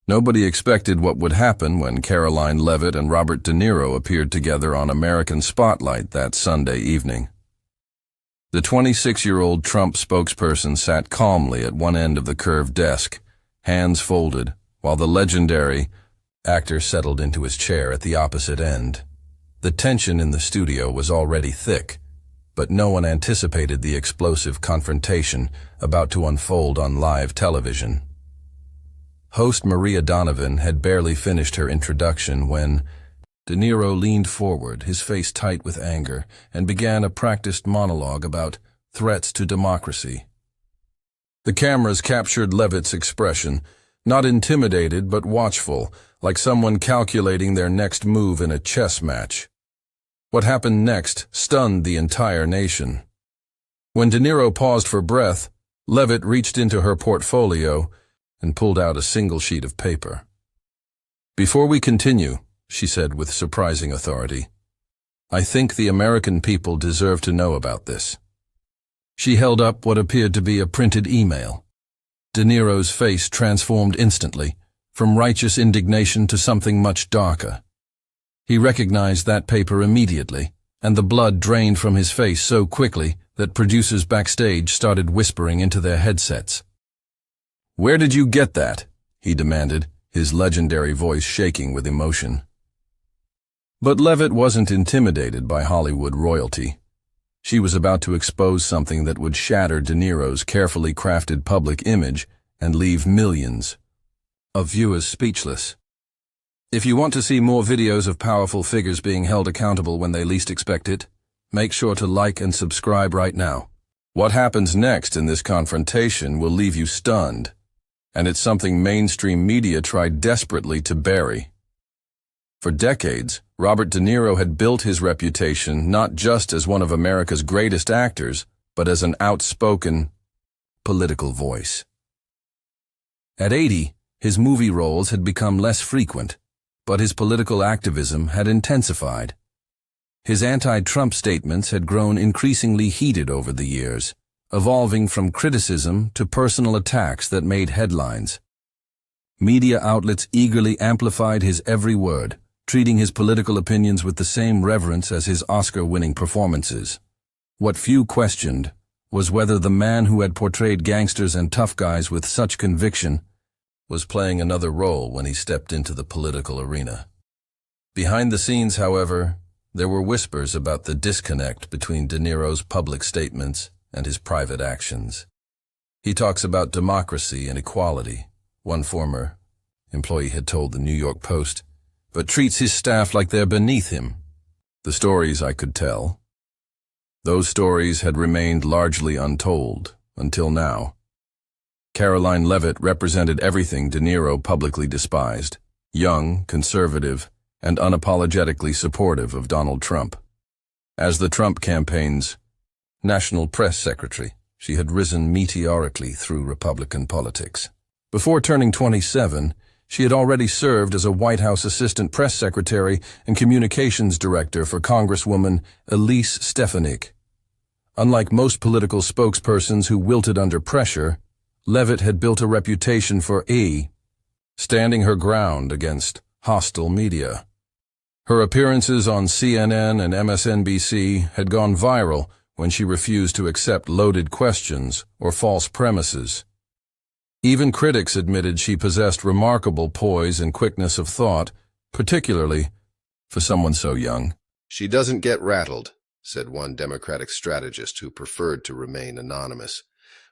Nobody expected what would happen when Karoline Leavitt and Robert De Niro appeared together on American Spotlight that Sunday evening. The 26-year-old Trump spokesperson sat calmly at one end of the curved desk, hands folded, while the legendary actor settled into his chair at the opposite end. The tension in the studio was already thick, but no one anticipated the explosive confrontation about to unfold on live television. Host Maria Donovan had barely finished her introduction when De Niro leaned forward, his face tight with anger, and began a practiced monologue about threats to democracy. The cameras captured Leavitt's expression, not intimidated but watchful, like someone calculating their next move in a chess match. What happened next stunned the entire nation. When De Niro paused for breath, Leavitt reached into her portfolio and pulled out a single sheet of paper. "Before we continue," she said with surprising authority, "I think the American people deserve to know about this." She held up what appeared to be a printed email. De Niro's face transformed instantly, from righteous indignation to something much darker. He recognized that paper immediately, and the blood drained from his face so quickly that producers backstage started whispering into their headsets. "Where did you get that?" he demanded, his legendary voice shaking with emotion. But Leavitt wasn't intimidated by Hollywood royalty. She was about to expose something that would shatter De Niro's carefully crafted public image and leave millions of viewers speechless. If you want to see more videos of powerful figures being held accountable when they least expect it, make sure to like and subscribe right now. What happens next in this confrontation will leave you stunned, and it's something mainstream media tried desperately to bury. For decades, Robert De Niro had built his reputation not just as one of America's greatest actors, but as an outspoken political voice. At 80, his movie roles had become less frequent, but his political activism had intensified. His anti-Trump statements had grown increasingly heated over the years, evolving from criticism to personal attacks that made headlines. Media outlets eagerly amplified his every word, treating his political opinions with the same reverence as his Oscar-winning performances. What few questioned was whether the man who had portrayed gangsters and tough guys with such conviction was playing another role when he stepped into the political arena. Behind the scenes, however, there were whispers about the disconnect between De Niro's public statements and his private actions. He talks about democracy and equality, one former employee had told the New York Post, but treats his staff like they're beneath him. The stories I could tell. Those stories had remained largely untold until now. Karoline Leavitt represented everything De Niro publicly despised: young, conservative, and unapologetically supportive of Donald Trump. As the Trump campaign's national press secretary, she had risen meteorically through Republican politics. Before turning 27, she had already served as a White House assistant press secretary and communications director for Congresswoman Elise Stefanik. Unlike most political spokespersons who wilted under pressure, Leavitt had built a reputation for standing her ground against hostile media. Her appearances on CNN and MSNBC had gone viral when she refused to accept loaded questions or false premises. Even critics admitted she possessed remarkable poise and quickness of thought, particularly for someone so young. "She doesn't get rattled," said one Democratic strategist who preferred to remain anonymous.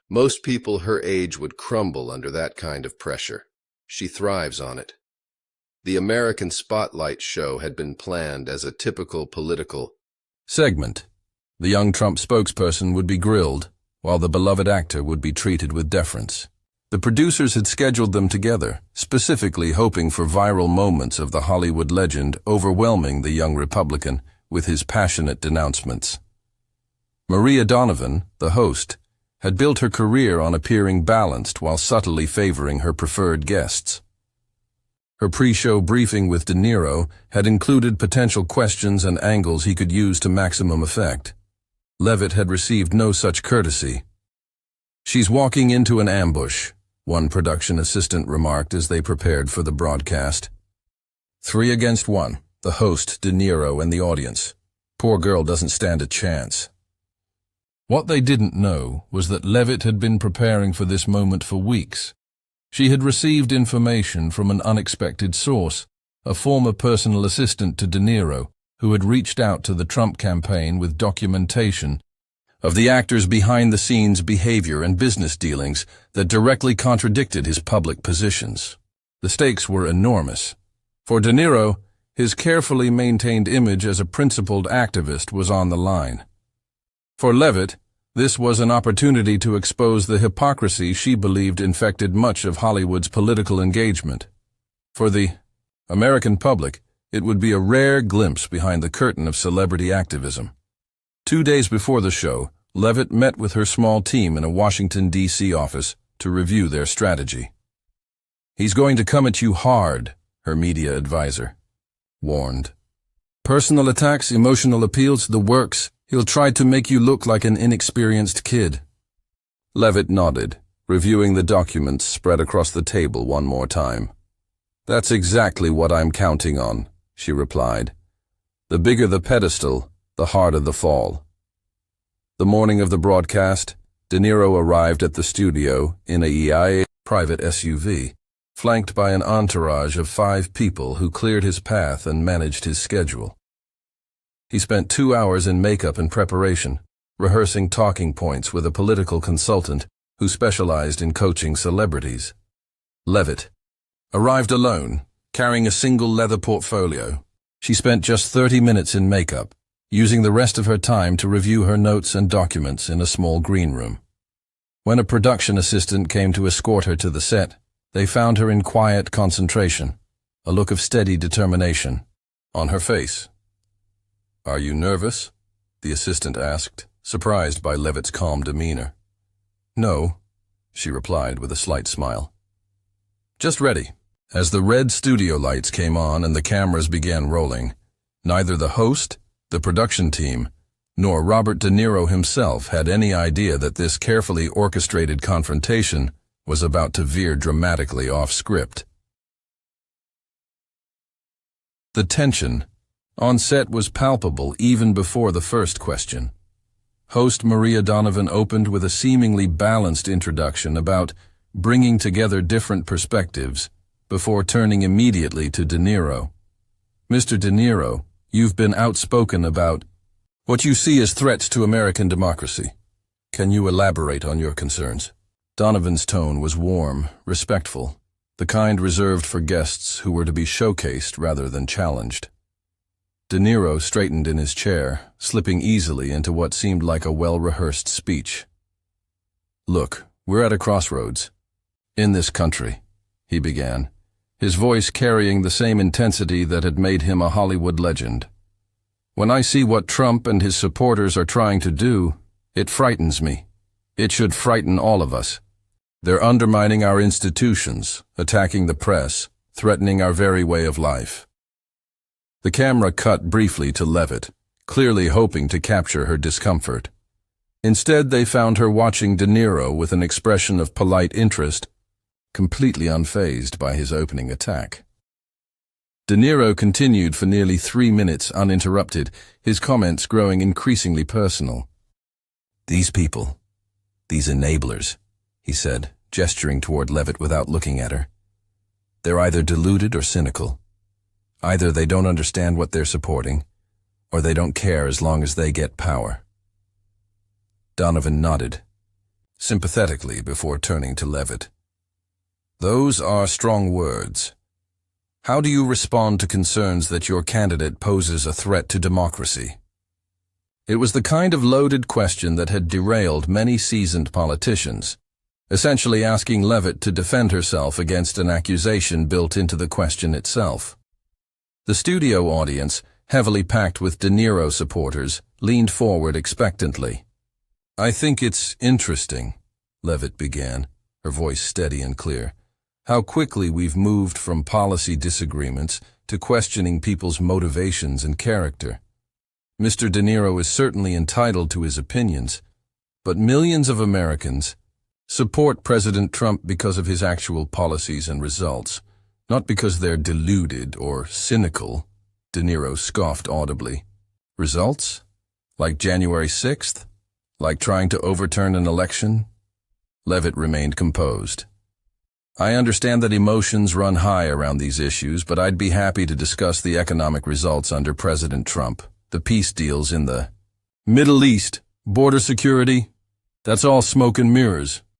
"Most people her age would crumble under that kind of pressure. She thrives on it." The American Spotlight show had been planned as a typical political segment. The young Trump spokesperson would be grilled, while the beloved actor would be treated with deference. The producers had scheduled them together, specifically hoping for viral moments of the Hollywood legend overwhelming the young Republican with his passionate denouncements. Maria Donovan, the host, had built her career on appearing balanced while subtly favoring her preferred guests. Her pre-show briefing with De Niro had included potential questions and angles he could use to maximum effect. Leavitt had received no such courtesy. "She's walking into an ambush," one production assistant remarked as they prepared for the broadcast. 3 against 1, the host, De Niro, and the audience. Poor girl doesn't stand a chance. What they didn't know was that Leavitt had been preparing for this moment for weeks. She had received information from an unexpected source, a former personal assistant to De Niro, who had reached out to the Trump campaign with documentation of the actor's behind-the-scenes behavior and business dealings that directly contradicted his public positions. The stakes were enormous. For De Niro, his carefully maintained image as a principled activist was on the line. For Leavitt, this was an opportunity to expose the hypocrisy she believed infected much of Hollywood's political engagement. For the American public, it would be a rare glimpse behind the curtain of celebrity activism. 2 days before the show, Leavitt met with her small team in a Washington, D.C. office to review their strategy. "He's going to come at you hard," her media advisor warned. "Personal attacks, emotional appeals, the works. He'll try to make you look like an inexperienced kid." Leavitt nodded, reviewing the documents spread across the table one more time. "That's exactly what I'm counting on," she replied. "The bigger the pedestal, the harder the fall." The morning of the broadcast, De Niro arrived at the studio in a EIA private SUV, flanked by an entourage of 5 people who cleared his path and managed his schedule. He spent 2 hours in makeup and preparation, rehearsing talking points with a political consultant who specialized in coaching celebrities. Leavitt arrived alone, carrying a single leather portfolio. She spent just 30 minutes in makeup, using the rest of her time to review her notes and documents in a small green room. When a production assistant came to escort her to the set, they found her in quiet concentration, a look of steady determination on her face. "Are you nervous?" the assistant asked, surprised by Leavitt's calm demeanor. "No," she replied with a slight smile. "Just ready." As the red studio lights came on and the cameras began rolling, neither the host, the production team, nor Robert De Niro himself had any idea that this carefully orchestrated confrontation was about to veer dramatically off script. The tension on set was palpable even before the first question. Host Maria Donovan opened with a seemingly balanced introduction about bringing together different perspectives before turning immediately to De Niro. "Mr. De Niro, you've been outspoken about what you see as threats to American democracy. Can you elaborate on your concerns?" Donovan's tone was warm, respectful, the kind reserved for guests who were to be showcased rather than challenged. De Niro straightened in his chair, slipping easily into what seemed like a well-rehearsed speech. "Look, we're at a crossroads. In this country," he began, his voice carrying the same intensity that had made him a Hollywood legend. "When I see what Trump and his supporters are trying to do, it frightens me. It should frighten all of us. They're undermining our institutions, attacking the press, threatening our very way of life." The camera cut briefly to Leavitt, clearly hoping to capture her discomfort. Instead, they found her watching De Niro with an expression of polite interest, completely unfazed by his opening attack. De Niro continued for nearly 3 minutes uninterrupted, his comments growing increasingly personal. "These people, these enablers," he said, gesturing toward Leavitt without looking at her. "They're either deluded or cynical. Either they don't understand what they're supporting, or they don't care as long as they get power." Donovan nodded, sympathetically before turning to Leavitt. "Those are strong words. How do you respond to concerns that your candidate poses a threat to democracy?" It was the kind of loaded question that had derailed many seasoned politicians, essentially asking Leavitt to defend herself against an accusation built into the question itself. The studio audience, heavily packed with De Niro supporters, leaned forward expectantly. "I think it's interesting," Leavitt began, her voice steady and clear, "how quickly we've moved from policy disagreements to questioning people's motivations and character. Mr. De Niro is certainly entitled to his opinions, but millions of Americans, Support President Trump because of his actual policies and results, not because they're deluded or cynical, De Niro scoffed audibly. Results? Like January 6th? Like trying to overturn an election? Leavitt remained composed. I understand that emotions run high around these issues, but I'd be happy to discuss the economic results under President Trump, the peace deals in the Middle East, border security. That's all smoke and mirrors.